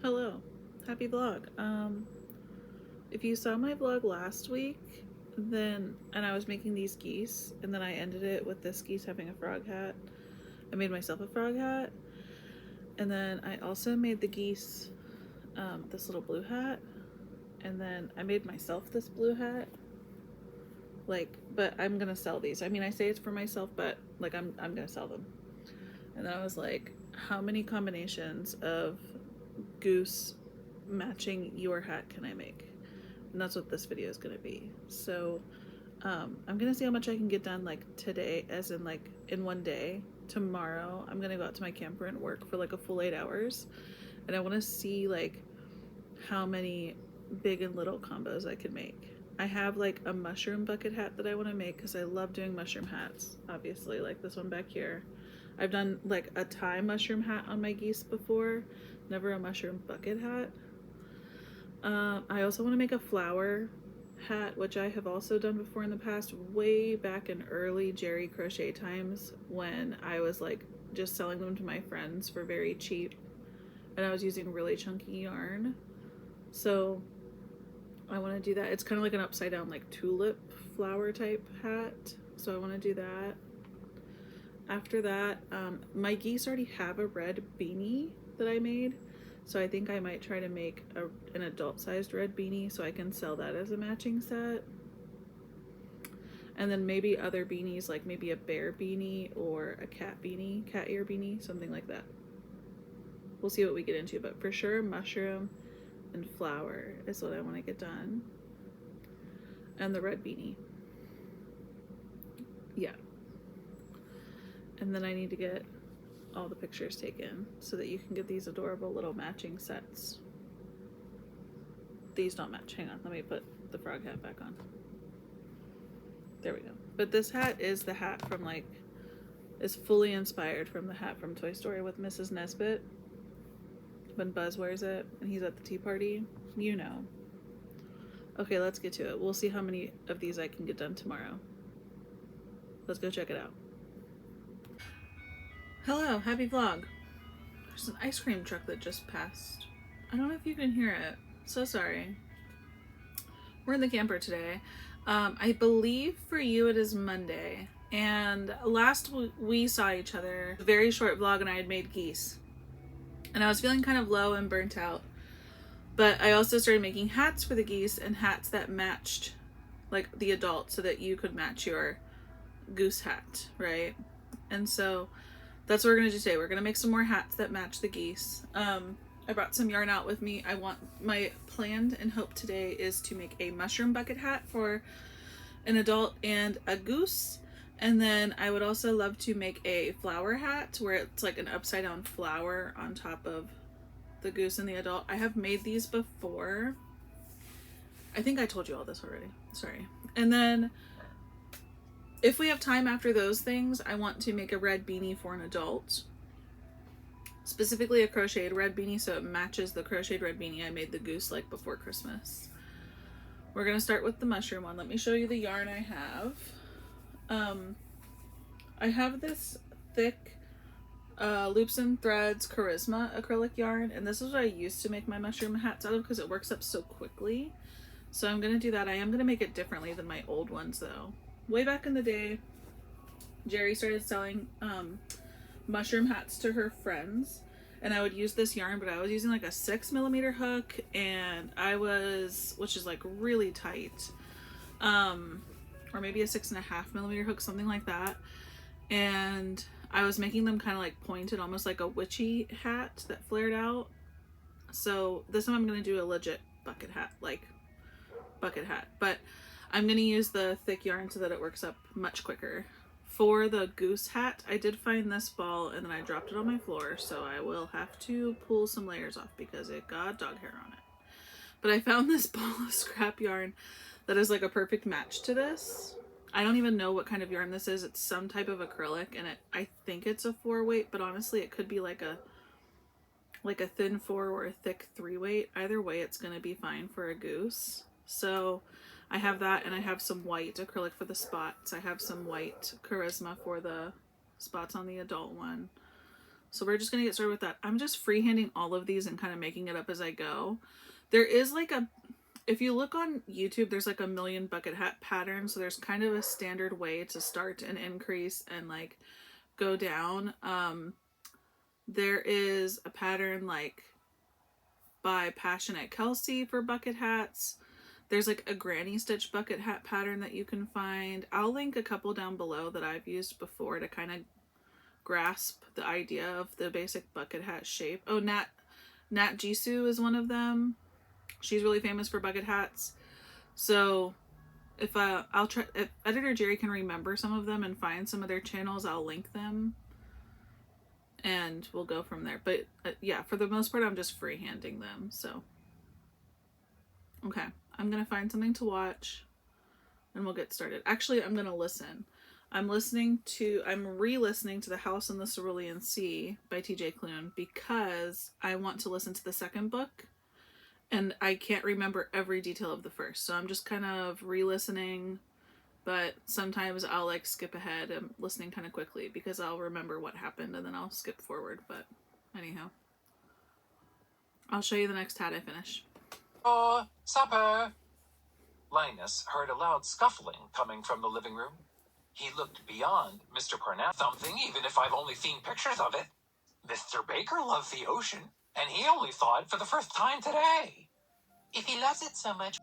Hello, happy vlog. If you saw my vlog last week, and I was making these geese, and then I ended it with this geese having a frog hat. I made myself a frog hat, and then I also made the geese this little blue hat, and then I made myself this blue hat. But I'm gonna sell these. I mean, I say it's for myself, but I'm gonna sell them. And then I was like, how many combinations of goose matching your hat can I make? And that's what this video is going to be. So I'm going to see how much I can get done like today, as in like in one day. Tomorrow I'm going to go out to my camper and work for like a full 8 hours, and I want to see like how many big and little combos I could make. I have like a mushroom bucket hat that I want to make because I love doing mushroom hats, obviously, like this one back here. I've done like a tie mushroom hat on my geese before, never a mushroom bucket hat. I also want to make a flower hat, which I have also done before in the past, way back in early Jerry crochet times when I was like just selling them to my friends for very cheap, and I was using really chunky yarn. So I want to do that. It's kind of like an upside down like tulip flower type hat, so I want to do that. After that, my geese already have a red beanie that I made, so I think I might try to make an adult-sized red beanie so I can sell that as a matching set. And then maybe other beanies, like maybe a bear beanie or a cat beanie, cat ear beanie, something like that. We'll see what we get into, but for sure mushroom and flower is what I want to get done. And the red beanie. Yeah. And then I need to get all the pictures taken so that you can get these adorable little matching sets. These don't match. Hang on, let me put the frog hat back on. There we go. But this hat is the hat from is fully inspired from the hat from Toy Story with Mrs. Nesbit. When Buzz wears it and he's at the tea party, you know. Okay, let's get to it. We'll see how many of these I can get done tomorrow. Let's go check it out. Hello, happy vlog. There's an ice cream truck that just passed. I don't know if you can hear it. So sorry. We're in the camper today. I believe for you it is Monday. And last we saw each other, a very short vlog, and I had made geese. And I was feeling kind of low and burnt out. But I also started making hats for the geese, and hats that matched like the adult so that you could match your goose hat, right? And so that's what we're gonna do today. We're gonna make some more hats that match the geese. I brought some yarn out with me. My plan and hope today is to make a mushroom bucket hat for an adult and a goose. And then I would also love to make a flower hat where it's like an upside down flower on top of the goose and the adult. I have made these before. I think I told you all this already. Sorry. And then if we have time after those things, I want to make a red beanie for an adult. Specifically a crocheted red beanie so it matches the crocheted red beanie I made the goose like before Christmas. We're gonna start with the mushroom one. Let me show you the yarn I have. I have this thick Loops and Threads Charisma acrylic yarn, and this is what I used to make my mushroom hats out of because it works up so quickly. So I'm gonna do that. I am gonna make it differently than my old ones though. Way back in the day, Jerry started selling mushroom hats to her friends, and I would use this yarn, but I was using like a 6mm hook, and which is like really tight, or maybe a 6.5mm hook, something like that. And I was making them kind of like pointed, almost like a witchy hat that flared out. So this time I'm gonna do a legit bucket hat, but I'm gonna use the thick yarn so that it works up much quicker. For the goose hat, I did find this ball and then I dropped it on my floor, so I will have to pull some layers off because it got dog hair on it. But I found this ball of scrap yarn that is like a perfect match to this. I don't even know what kind of yarn this is. It's some type of acrylic, and I think it's a 4-weight, but honestly it could be like a thin 4 or a thick 3-weight. Either way, it's gonna be fine for a goose. So I have that, and I have some white acrylic for the spots. I have some white Charisma for the spots on the adult one. So we're just gonna get started with that. I'm just freehanding all of these and kind of making it up as I go. There is like a, if you look on YouTube, there's like a million bucket hat patterns. So there's kind of a standard way to start and increase and like go down. There is a pattern like by Passionate Kelsey for bucket hats. There's like a granny stitch bucket hat pattern that you can find. I'll link a couple down below that I've used before to kind of grasp the idea of the basic bucket hat shape. Oh, Nat Jisoo is one of them. She's really famous for bucket hats. So if I'll try, if editor Jerry can remember some of them and find some of their channels, I'll link them and we'll go from there. But yeah, for the most part, I'm just freehanding them. So okay, I'm gonna find something to watch and we'll get started. Actually, I'm gonna listen. I'm re-listening to The House in the Cerulean Sea by TJ Klune because I want to listen to the second book and I can't remember every detail of the first. So I'm just kind of re-listening, but sometimes I'll like skip ahead and listening kind of quickly because I'll remember what happened and then I'll skip forward. But anyhow, I'll show you the next hat I finish. Oh, supper! Linus heard a loud scuffling coming from the living room. He looked beyond Mr. Parnell. Something, even if I've only seen pictures of it. Mr. Baker loves the ocean, and he only saw it for the first time today. If he loves it so much...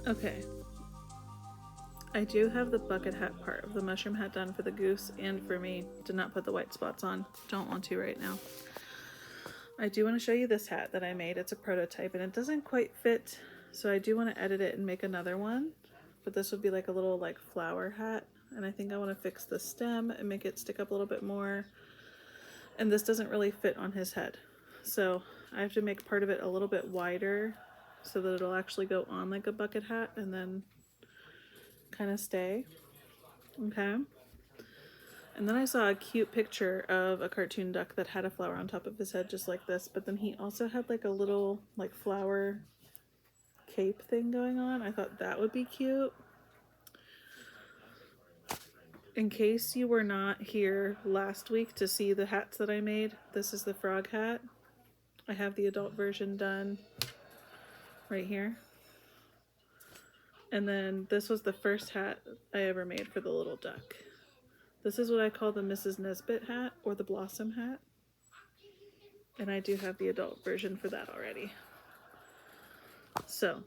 Okay. I do have the bucket hat part of the mushroom hat done for the goose and for me. Did not put the white spots on. Don't want to right now. I do want to show you this hat that I made. It's a prototype and it doesn't quite fit, so I do want to edit it and make another one. But this would be like a little like flower hat, and I think I want to fix the stem and make it stick up a little bit more. and this doesn't really fit on his head. So I have to make part of it a little bit wider so that it'll actually go on like a bucket hat and then kind of stay. Okay. And then I saw a cute picture of a cartoon duck that had a flower on top of his head just like this, but then he also had like a little like flower cape thing going on. I thought that would be cute. In case you were not here last week to see the hats that I made, this is the frog hat. I have the adult version done right here. And then this was the first hat I ever made for the little duck. This is what I call the Mrs. Nesbit hat or the Blossom hat. And I do have the adult version for that already. So,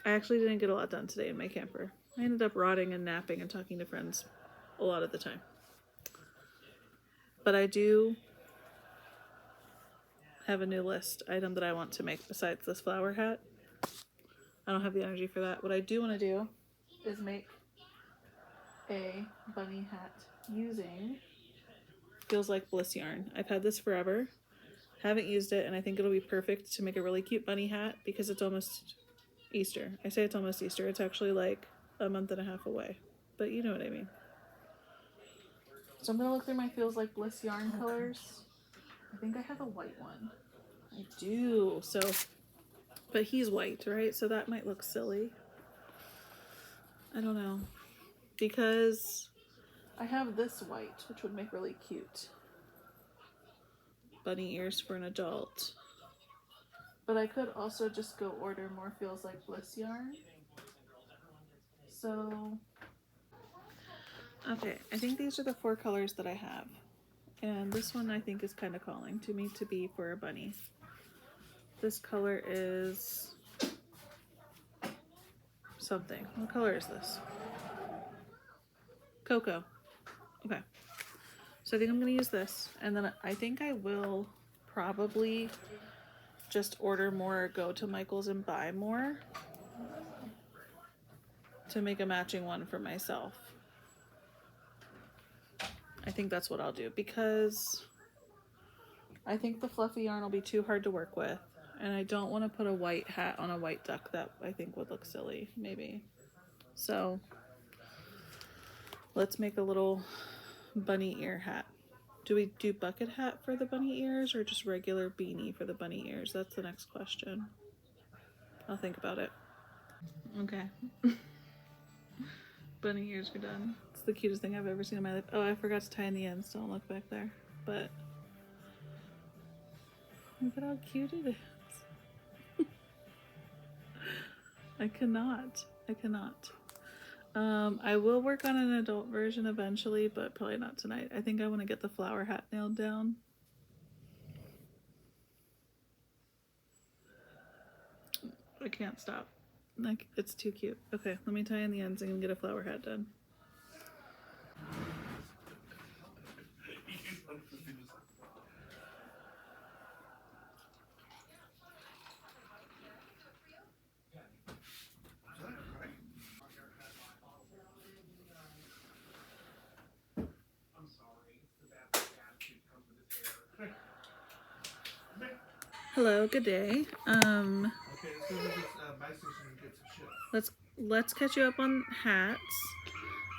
I actually didn't get a lot done today in my camper. I ended up rotting and napping and talking to friends a lot of the time. But I do have a new list item that I want to make besides this flower hat. I don't have the energy for that. What I do want to do is make a bunny hat using Feels Like Bliss yarn. I've had this forever, haven't used it, and I think it'll be perfect to make a really cute bunny hat because it's almost Easter. I say it's almost Easter. It's actually like a month and a half away, but you know what I mean. So I'm gonna look through my Feels Like Bliss yarn colors. I think I have a white one. I do. So, but he's white, right? So that might look silly. I don't know. Because I have this white, which would make really cute bunny ears for an adult. But I could also just go order more Feels Like Bliss yarn. So, okay, I think these are the 4 colors that I have. And this one I think is kind of calling to me to be for a bunny. This color is something. What color is this? Cocoa. Okay. So I think I'm going to use this. And then I think I will probably just order more or go to Michael's and buy more to make a matching one for myself. I think that's what I'll do because I think the fluffy yarn will be too hard to work with. And I don't want to put a white hat on a white duck. That I think would look silly, maybe. So let's make a little bunny ear hat. Do we do bucket hat for the bunny ears or just regular beanie for the bunny ears? That's the next question. I'll think about it. Okay. Bunny ears are done. It's the cutest thing I've ever seen in my life. Oh, I forgot to tie in the ends. Don't look back there. But look at how cute it is. I cannot. I will work on an adult version eventually, but probably not tonight. I think I want to get the flower hat nailed down. I can't stop. Like, it's too cute. Okay, let me tie in the ends and get a flower hat done. Hello, good day. Let's catch you up on hats.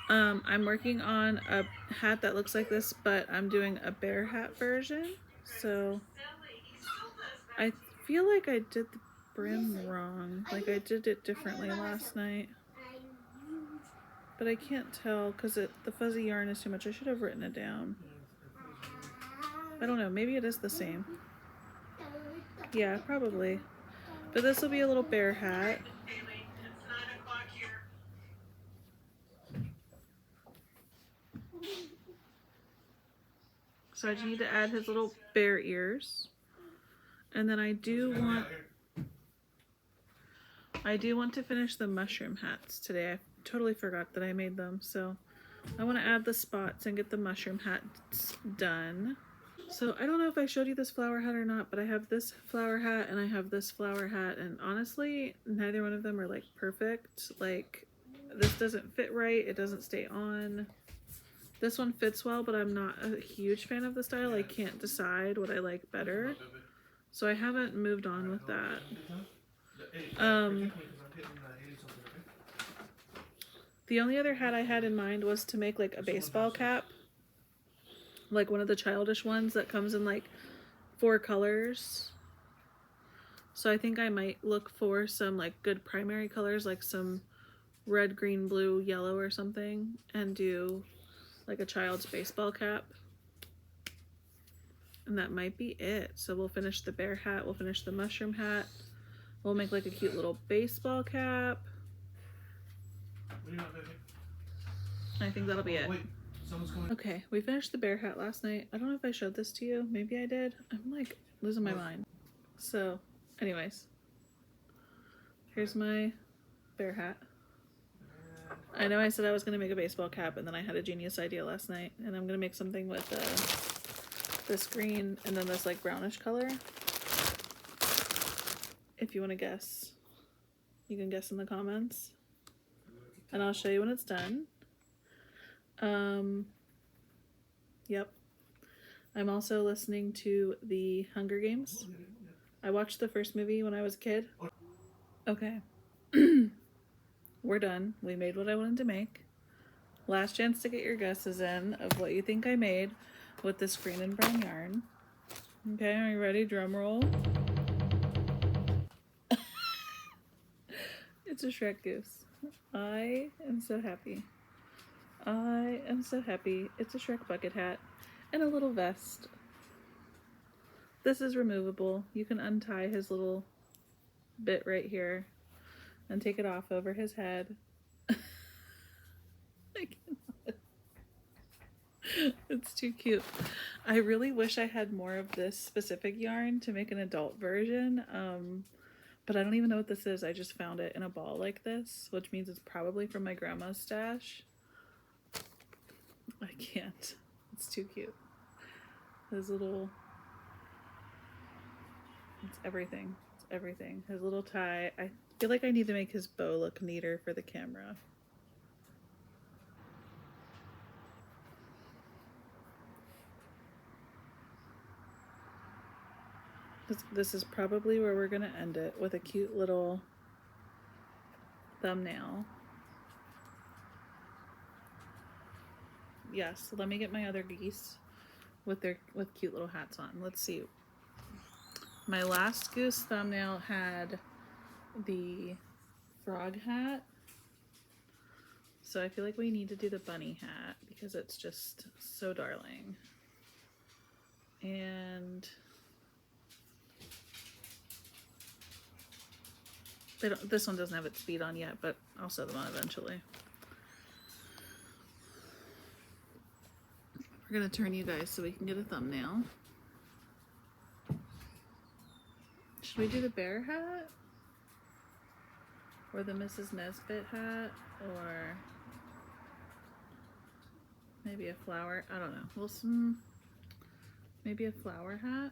I'm working on a hat that looks like this, but I'm doing a bear hat version. So I feel like I did the brim wrong. Like I did it differently last night. But I can't tell because the fuzzy yarn is too much. I should have written it down. I don't know. Maybe it is the same. Yeah, probably. But this will be a little bear hat. So I just need to add his little bear ears. And then I do want to finish the mushroom hats today. I totally forgot that I made them. So I want to add the spots and get the mushroom hats done. So I don't know if I showed you this flower hat or not, but I have this flower hat and I have this flower hat, and honestly, neither one of them are like perfect. Like, this doesn't fit right, it doesn't stay on. This one fits well, but I'm not a huge fan of the style. I can't decide what I like better. So I haven't moved on with that. The only other hat I had in mind was to make like a baseball cap. Like one of the childish ones that comes in like 4 colors. So I think I might look for some like good primary colors, like some red, green, blue, yellow or something, and do like a child's baseball cap. And that might be it. So we'll finish the bear hat, we'll finish the mushroom hat, we'll make like a cute little baseball cap. I think that'll be it. Okay, we finished the bear hat last night. I don't know if I showed this to you. Maybe I did. I'm like losing my mind. So, anyways, here's my bear hat. I know I said I was going to make a baseball cap, and then I had a genius idea last night, and I'm going to make something with this green and then this like brownish color. If you want to guess, you can guess in the comments, and I'll show you when it's done. Yep. I'm also listening to the Hunger Games. I watched the first movie when I was a kid. Okay. We're done. We made what I wanted to make. Last chance to get your guesses in of what you think I made with this green and brown yarn. Okay, are you ready? Drum roll. It's a Shrek goose. I am so happy. I am so happy. It's a Shrek bucket hat and a little vest. This is removable. You can untie his little bit right here and take it off over his head. I cannot. It's too cute. I really wish I had more of this specific yarn to make an adult version, but I don't even know what this is. I just found it in a ball like this, which means it's probably from my grandma's stash. I can't. It's too cute. His little... It's everything. It's everything. His little tie. I feel like I need to make his bow look neater for the camera. This is probably where we're going to end it, with a cute little thumbnail. Yes, let me get my other geese with cute little hats on. Let's see. My last goose thumbnail had the frog hat. So I feel like we need to do the bunny hat because it's just so darling. And this one doesn't have its feet on yet, but I'll sew them on eventually. We're gonna turn you guys so we can get a thumbnail. Should we do the bear hat? Or the Mrs. Nesbit hat? Or maybe a flower? I don't know. We'll maybe a flower hat?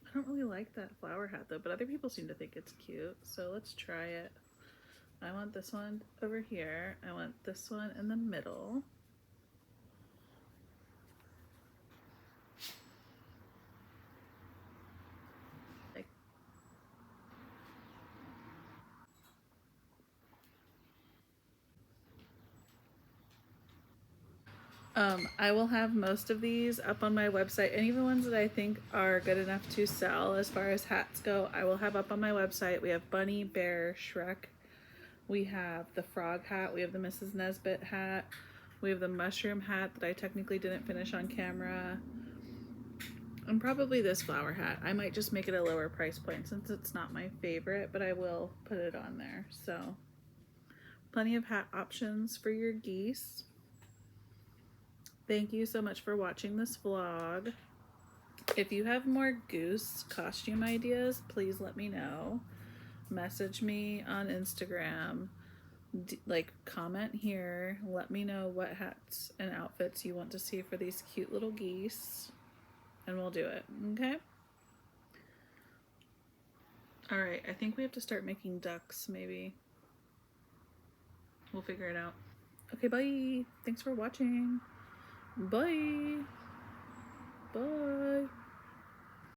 I don't really like that flower hat though, but other people seem to think it's cute, so let's try it. I want this one over here. I want this one in the middle. I will have most of these up on my website, and even ones that I think are good enough to sell as far as hats go, I will have up on my website. We have Bunny, Bear, Shrek. We have the frog hat. We have the Mrs. Nesbit hat. We have the mushroom hat that I technically didn't finish on camera. And probably this flower hat. I might just make it a lower price point since it's not my favorite, but I will put it on there. So plenty of hat options for your geese. Thank you so much for watching this vlog. If you have more goose costume ideas, please let me know. Message me on Instagram, like comment here. Let me know what hats and outfits you want to see for these cute little geese, and we'll do it, okay? All right, I think we have to start making ducks maybe. We'll figure it out. Okay, bye. Thanks for watching. Bye. Bye.